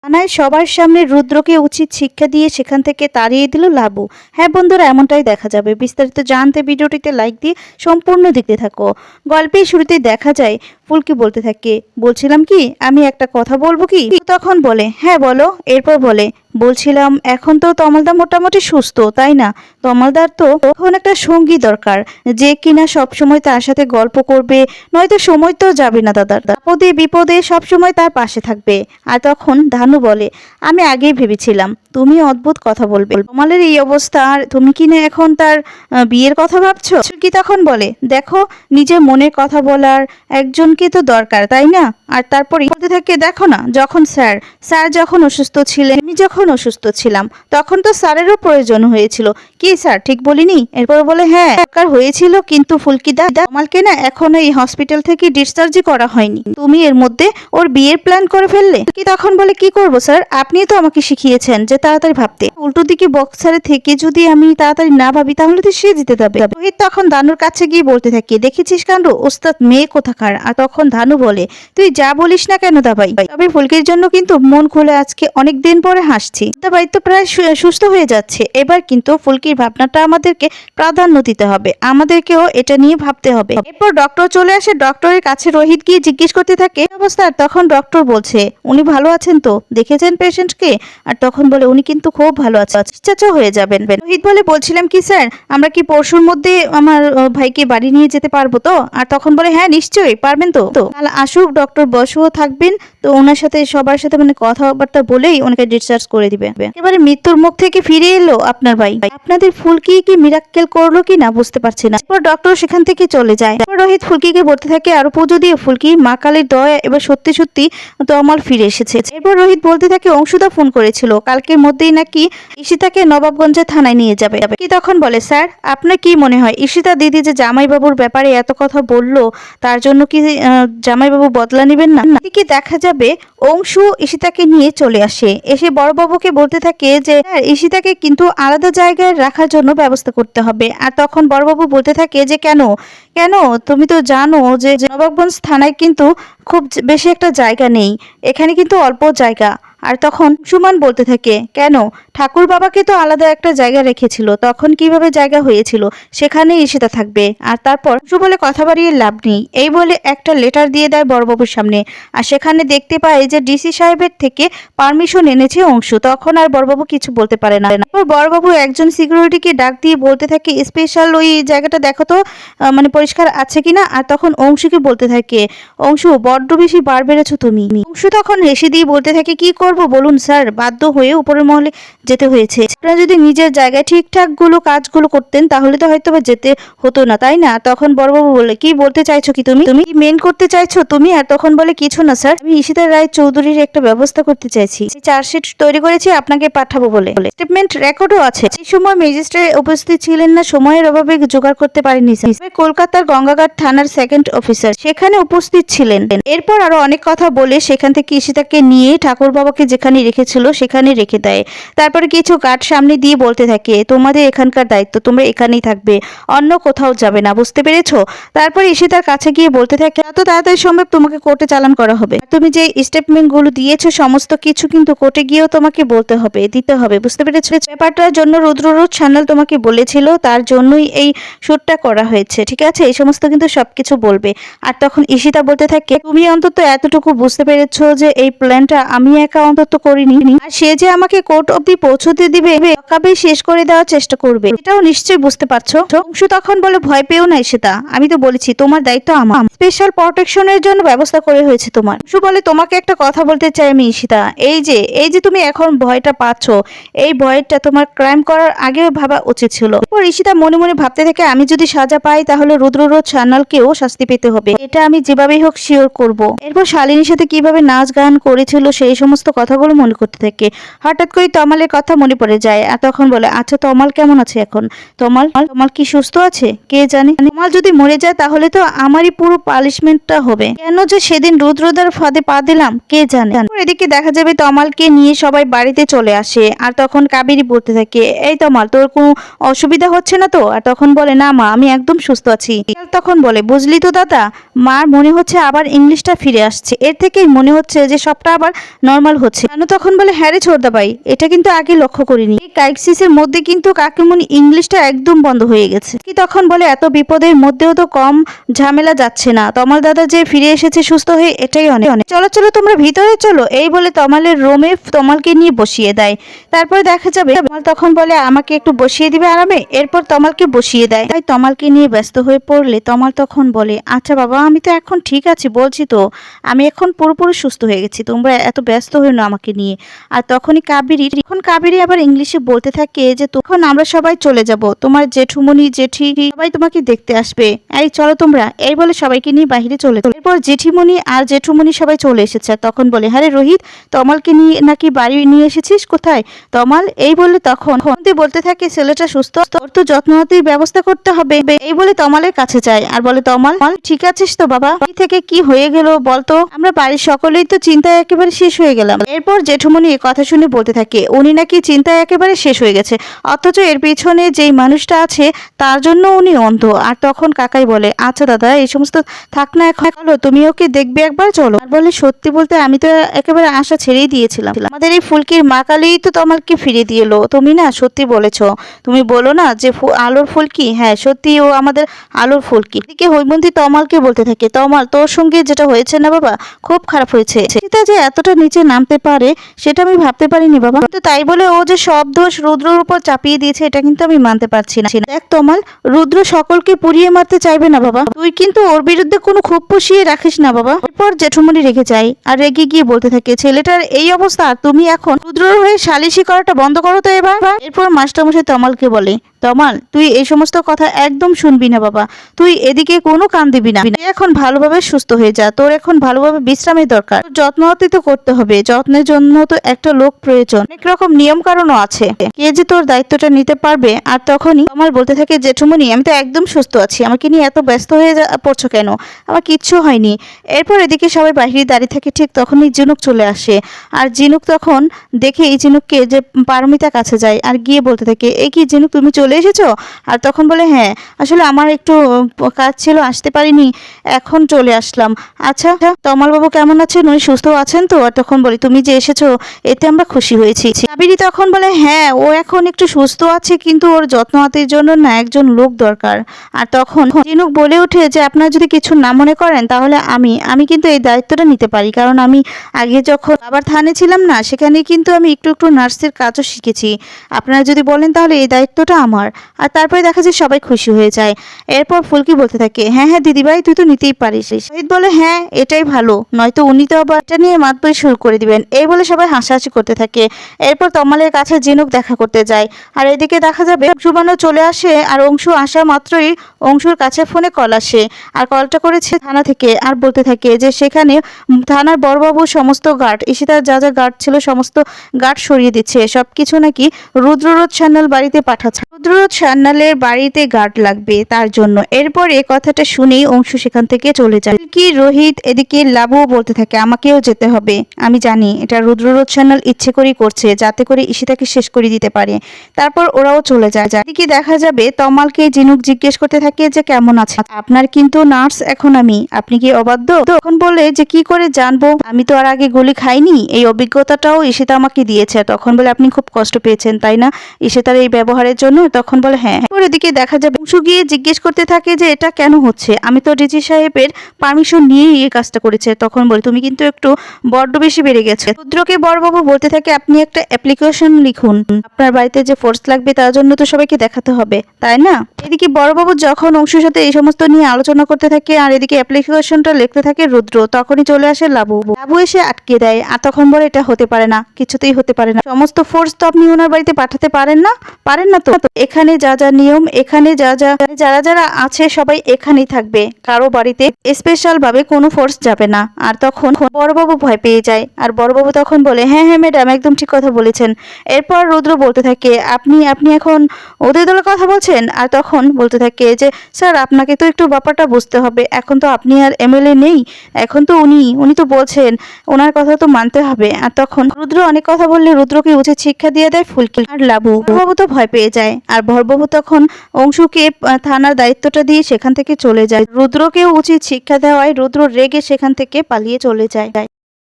থানায় সবার সামনে রুদ্রকে উচিত শিক্ষা দিয়ে সেখান থেকে তাড়িয়ে দিল লাবু। হ্যাঁ বন্ধুরা, এমনটাই দেখা যাবে। বিস্তারিত জানতে ভিডিওটিতে লাইক দিয়ে সম্পূর্ণ দেখতে থাকো। গল্পের শুরুতেই দেখা যায় ফুলকি বলতে থাকে, বলছিলাম কি আমি একটা কথা বলবো কি? তখন বলে হ্যাঁ বলো। এরপর বলে, বলছিলাম এখন তো তমালদা মোটামুটি সুস্থ তাই না? তমালদার তো এখন একটা সঙ্গী দরকার, যে কিনা সবসময় তার সাথে গল্প করবে, নয়তো সময় তো যাবে না দাদার। আপদে বিপদে সবসময় তার পাশে থাকবে। আর তখন ধানু বলে, আমি আগেই ভেবেছিলাম তুমি অদ্ভুত কথা বলবে। তমালের এই অবস্থা আর তুমি কিনা এখন তার বিয়ের কথা ভাবছো? কি তখন বলে, দেখো নিজের মনের কথা বলার একজনকে তো দরকার তাই না? আর তারপরে বলতে থাকে, দেখো না যখন স্যার যখন অসুস্থ ছিলেন, আমি যখন অসুস্থ ছিলাম তখন তো স্যারেরও প্রয়োজন হয়েছিল। কি স্যার ঠিক বলিনি? এরপর বলে হ্যাঁ দরকার হয়েছিল, কিন্তু ফুলকিদা তমালকে না এখনো এই হসপিটাল থেকে ডিসচার্জই করা হয়নি। তুমি এর মধ্যে ওর বিয়ের প্ল্যান করে ফেললে। কি তখন বলে, কি করব স্যার, আপনি তো আমাকে শিখিয়েছেন যে তাড়াতাড়ি ভাবতে। উল্টো দিকে বক্সারে থেকে যদি আমি তাড়াতাড়ি না ভাবি তাহলে তো সে জিতে যাবে। রোহিত তখন ধানুর কাছে গিয়ে বলতে থাকে, দেখেছিস কাণ্ড, ওস্তাদ মেয়ে কোথাকার। আর তখন ধানু বলে, তুই যা বলিস না কেন দাবাই, তবে ফুলকির জন্য কিন্তু মন খুলে আজকে অনেক দিন পরে হাসছি। দাবাই তো প্রায় সুস্থ হয়ে যাচ্ছে, এবার কিন্তু ফুলকির ভাবনাটা আমাদেরকে প্রাধান্য দিতে হবে, আমাদেরকেও এটা নিয়ে ভাবতে হবে। এরপর ডক্টর চলে আসে। ডক্টরের কাছে রোহিত গিয়ে জিজ্ঞেস করতে থাকে অবস্থা। তখন ডক্টর বলছে, উনি ভালো আছেন তো, দেখেছেন পেশেন্টকে? আর তখন বলে, উনি কিন্তু খুব ভালো আছে, চিকিৎসা হয়ে যাবেন। রোহিত বলে, বলছিলাম কি স্যার, আমরা কি পরশুর মধ্যে আমার ভাইকে বাড়ি নিয়ে যেতে পারবো তো? আর তখন বলে, হ্যাঁ নিশ্চয়ই পারবেন তো। তাহলে আসুক, ডক্টর বসুও থাকবেন, তো ওনার সাথে সবার সাথে মানে কথাবার্তা বলেই ওনাকে ডিসচার্জ করে দিবে। এবারে মৃত্যুর মুখ থেকে ফিরে এলো আপনার ভাই, আপনাদের ফুলকি কি মিরাক্কেল করলো কি না বুঝতে পারছি না। এরপর ডক্টর সেখান থেকে চলে যায়। রোহিত ফুলকিকে বলতে থাকে, আরো পুজো দিয়ে ফুলকি, মা কালীর দয়া এবার সত্যি সত্যি তমাল ফিরে এসেছে। এরপর রোহিত বলতে থাকে, অংশুদা ফোন করেছিল কালকের মধ্যেই নাকি ঈশিতাকে নবাবগঞ্জে থানায় নিয়ে যাবে। কি তখন বলে, স্যার আপনার কি মনে হয় ঈশিতা দিদি যে জামাইবাবুর ব্যাপারে এত কথা বললো, তার জন্য কি জামাইবাবু বদলা নেবেন না? কি দেখা যাবে অংশু ঈশিতাকে নিয়ে চলে আসে, এসে বড়বাবুকে বলতে থাকে যে ঈশিতাকে কিন্তু আলাদা জায়গায় রাখার জন্য ব্যবস্থা করতে হবে। আর তখন বড়বাবু বলতে থাকে যে কেন কেন তুমি তো জানো যে নবাবগঞ্জ থানায় কিন্তু খুব বেশি একটা জায়গা নেই, এখানে কিন্তু অল্প জায়গা। আর তখন সুমন বলতে থাকে, কেন ঠাকুর বাবাকে তো আলাদা একটা জায়গা রেখেছিল, তখন কিভাবে জায়গা হয়েছিল, সেখানেই ঈশিতা থাকবে। আর তারপর বলে কথা বাড়িয়ে লাভ নেই, এই বলে একটা লেটার দিয়ে দেয় বড়বাবুর সামনে। আর সেখানে দেখতে পায় যে ডিসি সাহেবের থেকে পারমিশন এনেছে অংশু। তখন আর বড়বাবু কিছু বলতে পারে না। বড়বাবু একজন সিকিউরিটিকে ডাক দিয়ে বলতে থাকে, স্পেশাল ওই জায়গাটা দেখো তো মানে পরিষ্কার আছে কিনা। আর তখন অংশুকে বলতে থাকে, অংশু বড্ড বেশি বার বেড়েছো তুমি। অংশু তখন হেসে দিয়ে বলতে থাকে, কি করব বলুন স্যার, বাধ্য হয়ে উপরের মহলে যেতে হয়েছে। আপনারা যদি নিজের জায়গায় ঠিকঠাক কাজগুলো করতেন তাহলে তো হয়তো যেতে হতো না তাই না? তখন বড়বাবু বলে, কি বলতে চাইছো কি তুমি তুমি মেন করতে চাইছো তুমি? আর তখন বলে, কিছু না স্যার, আমি ঈশিতা রায় চৌধুরীর একটা ব্যবস্থা করতে চাইছি, চার্জশিট তৈরি করেছি আপনাকে পাঠাবো বলে, স্টেটমেন্ট রেকর্ডও আছে। সেই সময় ম্যাজিস্ট্রেট উপস্থিত ছিলেন না, সময়ের অভাবে জোগাড় করতে পারেনি স্যার। কলকাতার গঙ্গাঘাট থানার সেকেন্ড অফিসার সেখানে উপস্থিত ছিলেন। এরপর আরো অনেক কথা বলে সেখান থেকে ঈশিতাকে নিয়ে ঠাকুর বাবাকে যেখানে রেখেছিল সেখানে রেখে দেয়। তারপরে কিছু গার্ড সামনে দিয়ে বলতে থাকে, তোমাদের এখানকার দায়িত্ব, তোমরা এখানেই থাকবে, অন্য কোথাও যাবে না, বুঝতে পেরেছো? তারপর ঈশিতার কাছে গিয়ে বলতে থাকে, এত তাড়াতাড়ি সম্ভব তোমাকে কোর্টে চালান করা হবে, তুমি যে স্টেটমেন্ট গুলো দিয়েছো সমস্ত কিছু কিন্তু কোর্টে গিয়েও তোমাকে বলতে হবে, দিতে হবে, বুঝতে পেরেছো? ব্যাপারটার জন্য রুদ্ররোজ চ্যানেল তোমাকে বলেছিল, তার জন্যই এই শুটটা করা হয়েছে, ঠিক আছে? এই সমস্ত কিন্তু সবকিছু বলবে। আর তখন ঈশিতা বলতে থাকে, তুমি অন্তত এতটুকু বুঝতে পেরেছো যে এই প্ল্যানটা আমি একা অন্তত করিনি, আর সে যে আমাকে কোর্ট অব্দি পৌঁছতে দিবে, কবে শেষ করে দেওয়ার চেষ্টা করবে, এটাও নিশ্চয়ই বুঝতে পারছো। অংশু তখন বলে, ভয় পেও না ঈশিতা, আমি তো বলেছি তোমার দায়িত্ব আমার, স্পেশাল প্রোটেকশনের জন্য ব্যবস্থা করে হয়েছে তোমার। অংশু বলে, তোমাকে একটা কথা বলতে চাই আমি ঈশিতা, এই যে তুমি এখন ভয়টা পাচ্ছ, এই ভয়টা তোমার ক্রাইম করার আগেও ভাবা উচিত ছিল। ঈশিতা মনে মনে ভাবতে থাকে, আমি যদি সাজা পাই তাহলে রুদ্ররোজ চ্যানেলকেও শাস্তি পেতে হবে, এটা আমি যেভাবেই হোক শিওর করব। এরপর শালিনীর সাথে কিভাবে নাচ গান করেছিল সেই সমস্ত কথাগুলো মনে করতে থাকে। হঠাৎ করে তমালের কথা মনে পড়ে যায়। আর তখন বলে, আচ্ছা তমাল কেমন আছে এখন? তমাল কি সুস্থ আছে কে জানে? তমাল যদি মরে যায় তাহলে তো আমারই পুরো পানিশমেন্টটা হবে, কেন যে সেদিন রুদ্রদার ফাঁদে পা দিলাম কে জানে। এদিকে দেখা যাবে তমালকে নিয়ে সবাই বাড়িতে চলে আসে। আর তখন কাবেরী বলতে থাকে, এই তমাল তোর কোনো অসুবিধা হচ্ছে না তো? আর তখন বলে, না মা, আমি একদম সুস্থ আছি। তখন বলে, বুঝলি তো দাদা, মার মনে হচ্ছে আবার ইংলিশটা ফিরে আসছে, এর থেকেই মনে হচ্ছে যে সবটা আবার নর্মাল হচ্ছে। কেন তখন বলে হ্যাঁ রে ছোটদা ভাই, এটা কিন্তু আগে লক্ষ্য করিনি। এই ক্রাইসিসের মধ্যে কিন্তু কাকিমুনি ইংলিশটা একদম বন্ধ হয়ে গেছে। কি তখন বলে এত বিপদের মধ্যেও তো কম ঝামেলা যাচ্ছে না। তমাল দাদা যে ফিরে এসেছে সুস্থ হয়ে, এটাই অনেক অনেক। চলো চলো তোমরা ভিতরে চলো, এই বলে তমালের রুমে তমালকে নিয়ে বসিয়ে দেয়। তারপর দেখা যাবে তমাল তখন বলে আমাকে একটু বসিয়ে দিবে আরামে। এরপর তমালকে বসিয়ে দেয়। তাই তমালকে নিয়ে ব্যস্ত হয়ে পড়লে তমাল তখন বলে আচ্ছা বাবা, আমি তো এখন ঠিক আছি, বলছি তো আমি এখন পুরোপুরি সুস্থ হয়ে গেছি, তোমরা এত ব্যস্ত হয়ে না আমাকে নিয়ে। আর তখনই কাবেরী আবার ইংলিশে বলতে থাকে যে তখন আমরা সবাই চলে যাব, তোমার জেঠুমনি জেঠি সবাই তোমাকে দেখতে আসবে, এই চলো তোমরা। এই বলে সবাইকে নিয়ে বাহিরে চলে যায়। এরপর জেঠিমনি আর জেঠুমনি সবাই চলে এসেছে। তখন বলে হ্যাঁ রে রোহিত, তমালকে নিয়ে নাকি বাড়ি নিয়ে এসেছিস, কোথায় তমাল? এই বলে তখন তুই বলতে থাকে ছেলেটা সুস্থ, তোর তো যত্নতির ব্যবস্থা করতে হবে। এই বলে তমালের কাছে যায় আর বলে তমাল ঠিক আছিস তো বাবা? বাড়ি থেকে কি হয়ে গেল বলতো, আমরা বাড়ির সকলেই তো চিন্তায় একেবারে শেষ হয়ে গেলাম। এরপর জেঠুমনি কথা শুনে বলতে থাকে উনি নাকি চিন্তায় একেবারে শেষ হয়ে গেছে, অথচ এর পিছনে যেই মানুষটা আছে তার জন্য উনি অন্ধ। আর তখন কাকাই বলে আচ্ছা দাদা এই সমস্ত থাক না, এখন চলো তুমি ওকে দেখবে একবার, চলো। আর বলে সত্যি বলতে আমি তো একেবারে আশা ছেড়েই দিয়েছিলাম, আমাদের এই ফুলকির মা কালী তো তোমাকে ফিরিয়ে দিয়ে এলো। তুমি না সত্যি বলেছো, তুমি বলো না যে আলোর ফুলকি, হ্যাঁ সত্যি ও আমাদের আলোর ফুলকি। এদিকে হৈমন্তী তমালকে বলতে থাকে তমাল তোর সঙ্গে যেটা হয়েছে না বাবা, খুব খারাপ হয়েছে। সীতা যে এতটা নিচে নামতে পারে সেটা আমি ভাবতে পারিনি বাবা, কিন্তু তাই বলে ও যে সব দোষ রুদ্রর উপর চাপিয়ে দিয়েছে এটা কিন্তু আমি মানতে পারছি না। দেখ তমাল, রুদ্র সকলকে পুড়িয়ে মারতে চাইবে না বাবা, তুই কিন্তু ওর বিরুদ্ধে কোনো ক্ষোভ পুষিয়ে রাখিস না বাবা। এরপর জেঠুমনি রেগে যায় আর রেগে গিয়ে বলতে থাকে ছেলেটার এই অবস্থা, তুমি এখন রুদ্রর হয়ে সালিশি করাটা বন্ধ করো তো এবার। এরপর মাস্টারমশাই তমালকে বলে তমাল তুই এই সমস্ত কথা একদম শুনবি না বাবা, তুই এদিকে কোনো কান দিবি না, তুই এখন ভালোভাবে সুস্থ হয়ে যা, তোর এখন ভালোভাবে বিশ্রামের দরকার, যত্ন তো করতে হবে, যত্নের জন্য তো একটা লোক প্রয়োজন, অনেক রকম নিয়ম কারণও আছে, কে যে তোর দায়িত্বটা নিতে পারবে। আর তখনই তমাল বলতে থাকে জেঠুমনি আমি তো একদম সুস্থ আছি, আমাকে নিয়ে এত ব্যস্ত হয়ে পড়ছো কেন, আমার কিচ্ছু হয়নি। এরপর এদিকে সবাই বাহিরে দাঁড়িয়ে থাকে, ঠিক তখনই ঝিনুক চলে আসে। আর ঝিনুক তখন দেখে এই ঝিনুককে যে পারমিতা কাছে যায় আর গিয়ে বলতে থাকে এই কি ঝিনুক তুমি চলে এসেছো? আর তখন বলে হ্যাঁ আসলে আমার একটু কাজ ছিল, আসতে পারিনি, এখন চলে আসলাম। আচ্ছা তমালবাবু কেমন আছেন, উনি সুস্থ আছেন তো? আর তখন বলি তুমি যে এসেছো এতে আমরা খুশি হয়েছি। কাবেরী তখন বলে হ্যাঁ ও এখন একটু সুস্থ আছে, কিন্তু ওর যত্ন হাতের জন্য না একজন লোক দরকার। আর তখন ঝিনুক বলে ওঠে যে আপনারা যদি কিছু না মনে করেন তাহলে আমি কিন্তু এই দায়িত্বটা নিতে পারি, কারণ আমি আগে যখন আবার থানে ছিলাম না সেখানে কিন্তু আমি একটু একটু নার্সের কাজও শিখেছি, আপনারা যদি বলেন তাহলে এই দায়িত্বটা আমার। আর তারপরে দেখা যায় সবাই খুশি হয়ে যায়। এরপর ফুলকি বলতে থাকে হ্যাঁ হ্যাঁ দিদিভাই তুই তো নিতেই পারিস। শহীদ বলে হ্যাঁ এটাই ভালো, নয়তো উনি তো আবার এটা নিয়ে মাতবই শুরু করে দিবেন। এই বলে সবাই হাসাহাসি করতে থাকে। এরপর তমালের কাছে ঝিনুক দেখা করতে যায়। আর এদিকে দেখা যাবে অংশুবানও চলে আসে। আর অংশু আসা মাত্রই অংশুর কাছে ফোনে কল আসে। আর কলটা করেছে থানা থেকে। আর বলতে থাকে যে সেখানে থানার বড়বাবু সমস্ত গার্ড, ঈশিতার যা যা গার্ড ছিল সমস্ত গার্ড সরিয়ে দিচ্ছে, সবকিছু নাকি রুদ্ররোধ সান্যাল বাড়িতে পাঠাচ্ছে, রুদ্ররোধ সান্যালের বাড়িতে গার্ড লাগবে তার জন্য। এরপর এই কথাটা শুনেই অংশু সেখান থেকে চলে যায়। কি রোহিত এদিকে লাবুও বলতে থাকে আমাকেও যেতে হবে, আমি জানি এটা রুদ্ররোধ সান্যাল ইচ্ছে করেই করছে যাতে করে ঈশিতাকে শেষ করে দিতে পারে। তারপর ওরাও চলে যায়। এদিকে দেখা যাবে তমালকে ঝিনুক জিজ্ঞেস করতে থাকে যে কেমন আছে, আপনার কিন্তু নার্স এখন আমি, আপনি কি অবাধ্য? তখন বলে যে কি করে জানবো, আমি তো আর আগে গুলি খাইনি, এই অভিজ্ঞতাটাও ঈশিতা আমাকে দিয়েছে। তখন বলে আপনি খুব কষ্ট পেয়েছেন তাই না ঈশিতার এই ব্যবহারের জন্য? তখন বলে হ্যাঁ। এদিকে দেখা যাবে অংশু গিয়ে জিজ্ঞেস করতে থাকে যে এটা কেন হচ্ছে, আমি তো ডিজি সাহেবের পারমিশন নিয়েই এই কাজটা করেছে। তখন বলে তুমি কিন্তু একটু বড্ড বেশি বেড়ে গেছে। রুদ্রকে বড়বাবু বলতে থাকে আপনি একটা অ্যাপ্লিকেশন লিখুন, আপনার বাড়িতে যে ফোর্স লাগবে তার জন্য তো সবাইকে দেখাতে হবে তাই না। এদিকে বড়বাবু যখন অংশুর সাথে এই সমস্ত নিয়ে আলোচনা করতে থাকে আর এদিকে অ্যাপ্লিকেশনটা লিখতে থাকে রুদ্র, তখনই চলে আসে লাবু এসে আটকে দেয়। আর তখন বলে এটা হতে পারে না, কিছুতেই হতে পারে না, সমস্ত ফোর্স তো আপনি ওনার বাড়িতে পাঠাতে পারেন না তো, এখানে যা যা নিয়ম, এখানে যারা যারা আছে সবাই এখানেই থাকবে, কারো বাড়িতে স্পেশাল ভাবে কোনো ফোর্স যাবে না। আর তখন বড়বাবু ভয় পেয়ে যায়। আর বড়বাবু তখন বলে হ্যাঁ হ্যাঁ ম্যাডাম একদম ঠিক কথা বলেছেন। এরপর রুদ্র বলতে থাকে আপনি এখন ওদের দলের কথা বলছেন? আর তখন বলতে থাকে যে স্যার আপনাকে তো একটু ব্যাপারটা বুঝতে হবে, এখন তো আপনি আর এমএলএ নেই, এখন তো উনি তো বলছেন, ওনার কথা তো মানতে হবে। আর তখন রুদ্র অনেক কথা বললে রুদ্রকে উচিত শিক্ষা দিয়ে দেয় ফুলকি আর লাবু। বড়বাবু তো ভয় পেয়ে যায়। আর বড়বাবু তখন অংশুকে থানার দায়িত্বটা দিয়ে সেখান থেকে চলে যায়। রুদ্রকেও উচিত শিক্ষা দেওয়ায় রুদ্র রেগে সেখান থেকে পালিয়ে চলে যায়।